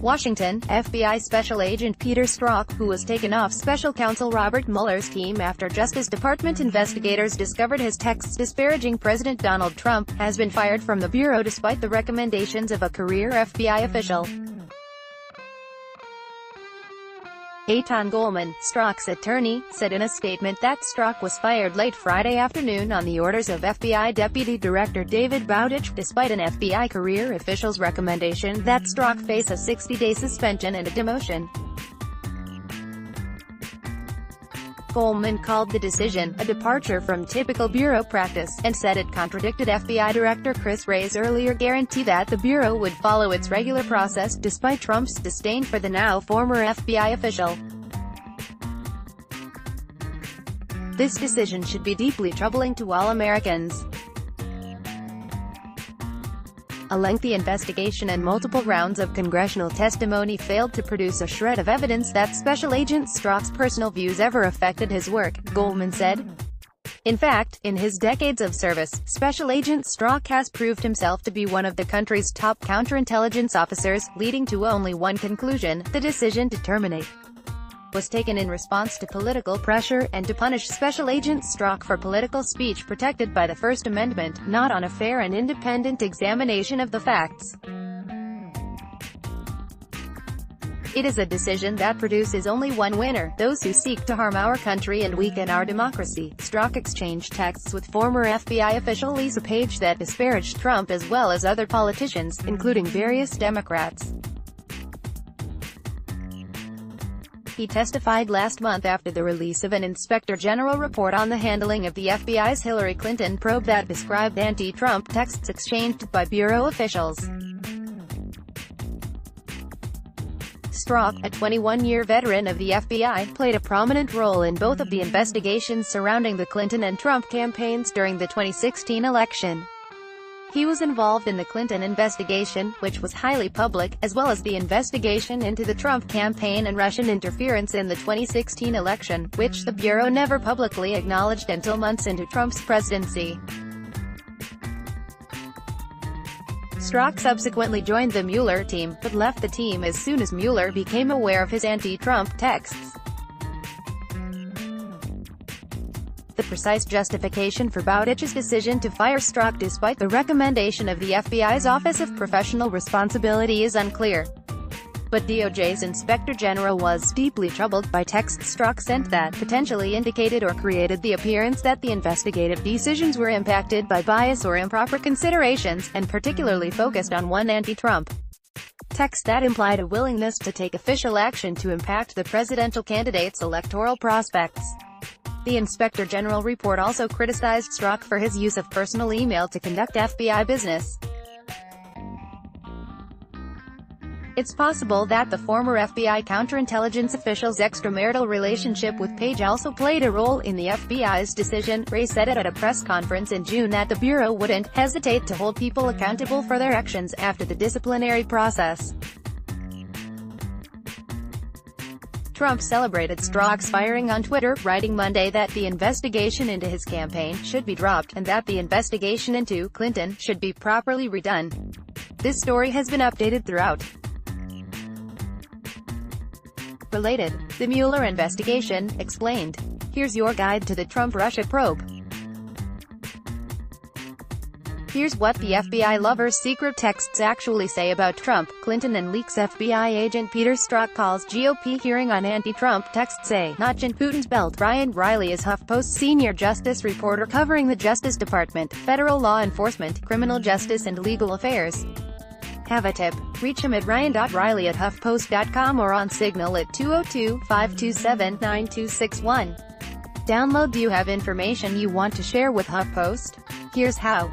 Washington, FBI Special Agent Peter Strzok, who was taken off Special Counsel Robert Mueller's team after Justice Department investigators discovered his texts disparaging President Donald Trump, has been fired from the Bureau despite the recommendations of a career FBI official. Eitan Goldman, Strzok's attorney, said in a statement that Strzok was fired late Friday afternoon on the orders of FBI Deputy Director David Bowditch, despite an FBI career official's recommendation that Strzok face a 60-day suspension and a demotion. Goldman called the decision a departure from typical Bureau practice, and said it contradicted FBI Director Chris Wray's earlier guarantee that the Bureau would follow its regular process, despite Trump's disdain for the now former FBI official. This decision should be deeply troubling to all Americans. A lengthy investigation and multiple rounds of congressional testimony failed to produce a shred of evidence that Special Agent Strzok's personal views ever affected his work, Goldman said. In fact, in his decades of service, Special Agent Strzok has proved himself to be one of the country's top counterintelligence officers, leading to only one conclusion: the decision to terminate was taken in response to political pressure, and to punish Special Agent Strzok for political speech protected by the First Amendment, not on a fair and independent examination of the facts. It is a decision that produces only one winner: those who seek to harm our country and weaken our democracy. Strzok exchanged texts with former FBI official Lisa Page that disparaged Trump as well as other politicians, including various Democrats. He testified last month after the release of an Inspector General report on the handling of the FBI's Hillary Clinton probe that described anti-Trump texts exchanged by Bureau officials. Strzok, a 21-year veteran of the FBI, played a prominent role in both of the investigations surrounding the Clinton and Trump campaigns during the 2016 election. He was involved in the Clinton investigation, which was highly public, as well as the investigation into the Trump campaign and Russian interference in the 2016 election, which the Bureau never publicly acknowledged until months into Trump's presidency. Strzok subsequently joined the Mueller team, but left the team as soon as Mueller became aware of his anti-Trump texts. The precise justification for Bowditch's decision to fire Strzok despite the recommendation of the FBI's Office of Professional Responsibility is unclear. But DOJ's Inspector General was deeply troubled by texts Strzok sent that potentially indicated or created the appearance that the investigative decisions were impacted by bias or improper considerations, and particularly focused on one anti-Trump text that implied a willingness to take official action to impact the presidential candidate's electoral prospects. The Inspector General report also criticized Strzok for his use of personal email to conduct FBI business. It's possible that the former FBI counterintelligence official's extramarital relationship with Page also played a role in the FBI's decision. Wray said it at a press conference in June that the Bureau wouldn't hesitate to hold people accountable for their actions after the disciplinary process. Trump celebrated Strzok's firing on Twitter, writing Monday that the investigation into his campaign should be dropped, and that the investigation into Clinton should be properly redone. This story has been updated throughout. Related, the Mueller investigation, explained. Here's your guide to the Trump-Russia probe. Here's what the FBI lover's secret texts actually say about Trump, Clinton and leaks. FBI agent Peter Strzok calls GOP hearing on anti-Trump texts a notch in Putin's belt. Ryan Riley is HuffPost senior justice reporter covering the Justice Department, federal law enforcement, criminal justice and legal affairs. Have a tip? Reach him at ryan.riley@huffpost.com or on Signal at 202-527-9261. Download. Do you have information you want to share with HuffPost? Here's how.